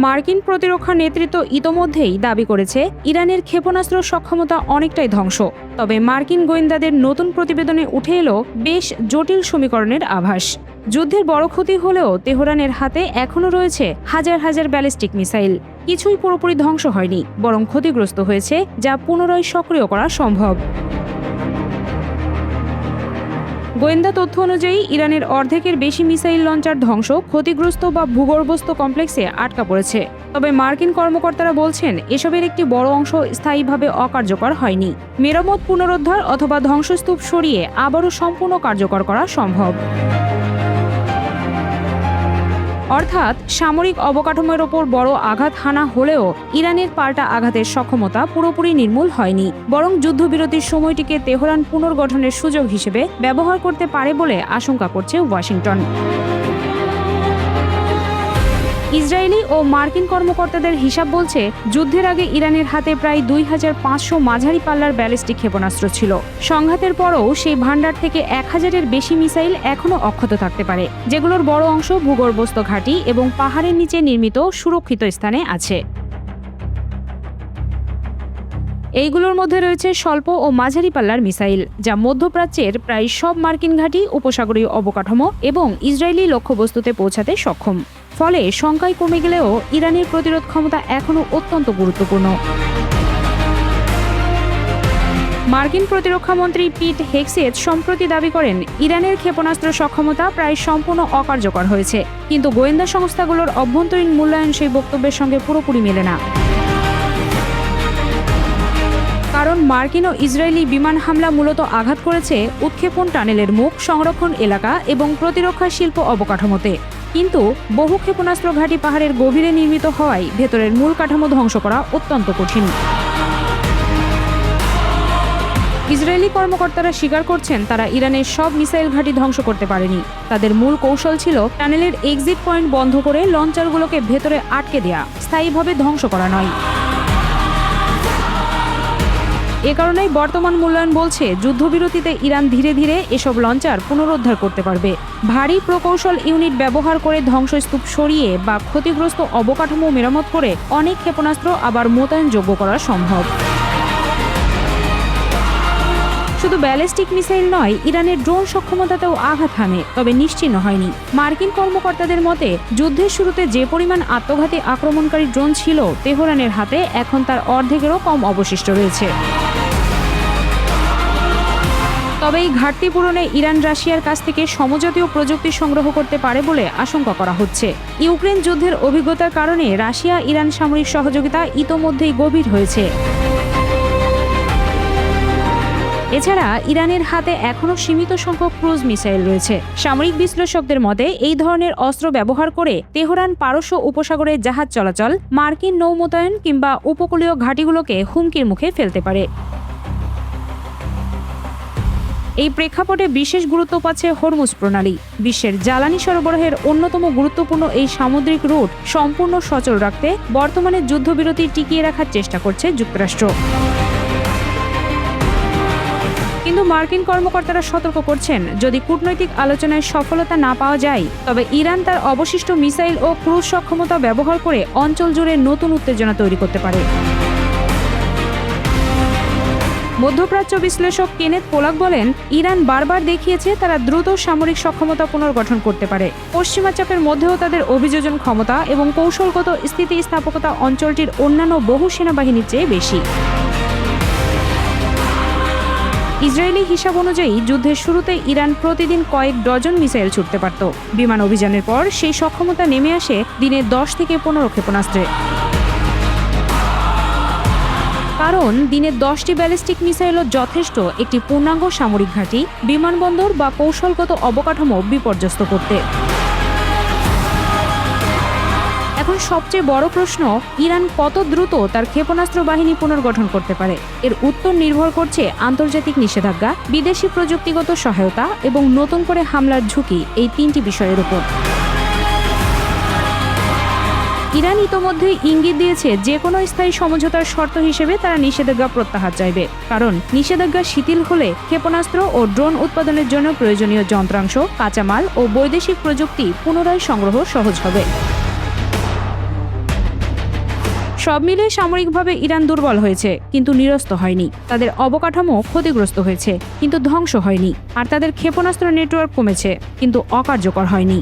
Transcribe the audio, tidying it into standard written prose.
মার্কিন প্রতিরক্ষা নেতৃত্ব ইতোমধ্যেই দাবি করেছে ইরানের ক্ষেপণাস্ত্র সক্ষমতা অনেকটাই ধ্বংস। তবে মার্কিন গোয়েন্দাদের নতুন প্রতিবেদনে উঠে এলো বেশ জটিল সমীকরণের আভাস। যুদ্ধের বড় ক্ষতি হলেও তেহরানের হাতে এখনও রয়েছে হাজার হাজার ব্যালিস্টিক মিসাইল। কিছুই পুরোপুরি ধ্বংস হয়নি, বরং ক্ষতিগ্রস্ত হয়েছে, যা পুনরায় সক্রিয় করা সম্ভব। গোয়েন্দা তথ্য অনুযায়ী ইরানের অর্ধেকের বেশি মিসাইল লঞ্চার ধ্বংস, ক্ষতিগ্রস্ত বা ভূগর্ভস্থ কমপ্লেক্সে আটকা পড়েছে। তবে মার্কিন কর্মকর্তারা বলছেন এসবের একটি বড় অংশ স্থায়ীভাবে অকার্যকর হয়নি। মেরামত, পুনরুদ্ধার অথবা ধ্বংসস্তূপ সরিয়ে আবারও সম্পূর্ণ কার্যকর করা সম্ভব। অর্থাৎ সামরিক অবকাঠামোর ওপর বড় আঘাত হানা হলেও ইরানের পাল্টা আঘাতের সক্ষমতা পুরোপুরি নির্মূল হয়নি, বরং যুদ্ধবিরতির সময়টিকে তেহরান পুনর্গঠনের সুযোগ হিসেবে ব্যবহার করতে পারে বলে আশঙ্কা করছে ওয়াশিংটন। ইসরায়েলি ও মার্কিন কর্মকর্তাদের হিসাব বলছে যুদ্ধের আগে ইরানের হাতে প্রায় 2500 মাঝারি পাল্লার ব্যালিস্টিক ক্ষেপণাস্ত্র ছিল। সংঘাতের পরও সেই ভান্ডার থেকে 1000-এর বেশি মিসাইল এখনও অক্ষত থাকতে পারে, যেগুলোর বড় অংশ ভূগর্ভস্থ ঘাঁটি এবং পাহাড়ের নিচে নির্মিত সুরক্ষিত স্থানে আছে। এইগুলোর মধ্যে রয়েছে স্বল্প ও মাঝারি পাল্লার মিসাইল, যা মধ্যপ্রাচ্যের প্রায় সব মার্কিন ঘাঁটি, উপসাগরীয় অবকাঠামো এবং ইসরায়েলি লক্ষ্যবস্তুতে পৌঁছাতে সক্ষম। ফলে সংখ্যায় কমে গেলেও ইরানের প্রতিরোধ ক্ষমতা এখনও অত্যন্ত গুরুত্বপূর্ণ। মার্কিন প্রতিরক্ষামন্ত্রী পিট হেগসেথ সম্প্রতি দাবি করেন ইরানের ক্ষেপণাস্ত্র সক্ষমতা প্রায় সম্পূর্ণ অকার্যকর হয়েছে, কিন্তু গোয়েন্দা সংস্থাগুলোর অভ্যন্তরীণ মূল্যায়ন সেই বক্তব্যের সঙ্গে পুরোপুরি মেলে না। কারণ মার্কিন ও ইসরায়েলি বিমান হামলা মূলত আঘাত করেছে উৎক্ষেপণ টানেলের মুখ, সংরক্ষণ এলাকা এবং প্রতিরক্ষা শিল্প অবকাঠামোতে। কিন্তু বহু ক্ষেপণাস্ত্র ঘাঁটি পাহাড়ের গভীরে নির্মিত হওয়ায় ভেতরের মূল কাঠামো ধ্বংস করা অত্যন্ত কঠিন। ইসরায়েলি কর্মকর্তারা স্বীকার করছেন তারা ইরানের সব মিসাইল ঘাঁটি ধ্বংস করতে পারেনি। তাদের মূল কৌশল ছিল টানেলের এক্সিট পয়েন্ট বন্ধ করে লঞ্চারগুলোকে ভেতরে আটকে দেয়া, স্থায়ীভাবে ধ্বংস করা নয়। এ কারণেই বর্তমান মূল্যায়ন বলছে যুদ্ধবিরতিতে ইরান ধীরে ধীরে এসব লঞ্চার পুনরুদ্ধার করতে পারবে। ভারী প্রকৌশল ইউনিট ব্যবহার করে ধ্বংসস্তূপ সরিয়ে বা ক্ষতিগ্রস্ত অবকাঠামো মেরামত করে অনেক ক্ষেপণাস্ত্র আবার মোতায়েনযোগ্য করা সম্ভব। শুধু ব্যালিস্টিক মিসাইল নয়, ইরানের ড্রোন সক্ষমতাতেও আঘাত হানে, তবে নিশ্চিহ্ন হয়নি। মার্কিন কর্মকর্তাদের মতে যুদ্ধের শুরুতে যে পরিমাণ আত্মঘাতী আক্রমণকারী ড্রোন ছিল তেহরানের হাতে, এখন তার অর্ধেকেরও কম অবশিষ্ট রয়েছে। তবে এই ঘাটতি পূরণে ইরান রাশিয়ার কাছ থেকে সমজাতীয় প্রযুক্তি সংগ্রহ করতে পারে বলে আশঙ্কা করা হচ্ছে। ইউক্রেন যুদ্ধের অভিজ্ঞতার কারণে রাশিয়া ইরান সামরিক সহযোগিতা ইতোমধ্যেই গভীর হয়েছে। এছাড়া ইরানের হাতে এখনও সীমিত সংখ্যক ক্রুজ মিসাইল রয়েছে। সামরিক বিশ্লেষকদের মতে এই ধরনের অস্ত্র ব্যবহার করে তেহরান পারস্য উপসাগরে জাহাজ চলাচল, মার্কিন নৌ মোতায়েন কিংবা উপকূলীয় ঘাঁটিগুলোকে হুমকির মুখে ফেলতে পারে। এই প্রেক্ষাপটে বিশেষ গুরুত্ব পাচ্ছে হরমুজ প্রণালী। বিশ্বের জ্বালানি সরবরাহের অন্যতম গুরুত্বপূর্ণ এই সামুদ্রিক রুট সম্পূর্ণ সচল রাখতে বর্তমানে যুদ্ধবিরতি টিকিয়ে রাখার চেষ্টা করছে যুক্তরাষ্ট্র। কিন্তু মার্কিন কর্মকর্তারা সতর্ক করছেন, যদি কূটনৈতিক আলোচনায় সফলতা না পাওয়া যায়, তবে ইরান তার অবশিষ্ট মিসাইল ও ক্রুজ সক্ষমতা ব্যবহার করে অঞ্চল জুড়ে নতুন উত্তেজনা তৈরি করতে পারে। মধ্যপ্রাচ্য বিশ্লেষক কেনেথ পোলাক বলেন, ইরান বারবার দেখিয়েছে তারা দ্রুত সামরিক সক্ষমতা পুনর্গঠন করতে পারে। পশ্চিমা চাপের মধ্যেও তাদের অভিযোজন ক্ষমতা এবং কৌশলগত স্থিতিস্থাপকতা অঞ্চলটির অন্যান্য বহু সেনাবাহিনীর চেয়ে বেশি। ইসরায়েলি হিসাব অনুযায়ী যুদ্ধের শুরুতে ইরান প্রতিদিন কয়েক ডজন মিসাইল ছুটতে পারত। বিমান অভিযানের পর সেই সক্ষমতা নেমে আসে দিনে 10 থেকে 15 ক্ষেপণাস্ত্রে। কারণ দিনে 10টি ব্যালিস্টিক মিসাইলও যথেষ্ট একটি পূর্ণাঙ্গ সামরিক ঘাঁটি, বিমানবন্দর বা কৌশলগত অবকাঠামো বিপর্যস্ত করতে। এখন সবচেয়ে বড় প্রশ্ন, ইরান কত দ্রুত তার ক্ষেপণাস্ত্র বাহিনী পুনর্গঠন করতে পারে। এর উত্তর নির্ভর করছে আন্তর্জাতিক নিষেধাজ্ঞা, বিদেশি প্রযুক্তিগত সহায়তা এবং নতুন করে হামলার ঝুঁকি, এই 3টি বিষয়ের উপর। ইরান ইতোমধ্যেই ইঙ্গিত দিয়েছে যে কোনো স্থায়ী সমঝোতার শর্ত হিসেবে তারা নিষেধাজ্ঞা প্রত্যাহার চাইবে। কারণ নিষেধাজ্ঞা শিথিল হলে ক্ষেপণাস্ত্র ও ড্রোন উৎপাদনের জন্য প্রয়োজনীয় যন্ত্রাংশ, কাঁচামাল ও বৈদেশিক প্রযুক্তি পুনরায় সংগ্রহ সহজ হবে। সব মিলিয়ে সামরিকভাবে ইরান দুর্বল হয়েছে, কিন্তু নিরস্ত হয়নি। তাদের অবকাঠামো ক্ষতিগ্রস্ত হয়েছে, কিন্তু ধ্বংস হয়নি। আর তাদের ক্ষেপণাস্ত্র নেটওয়ার্ক কমেছে, কিন্তু অকার্যকর হয়নি।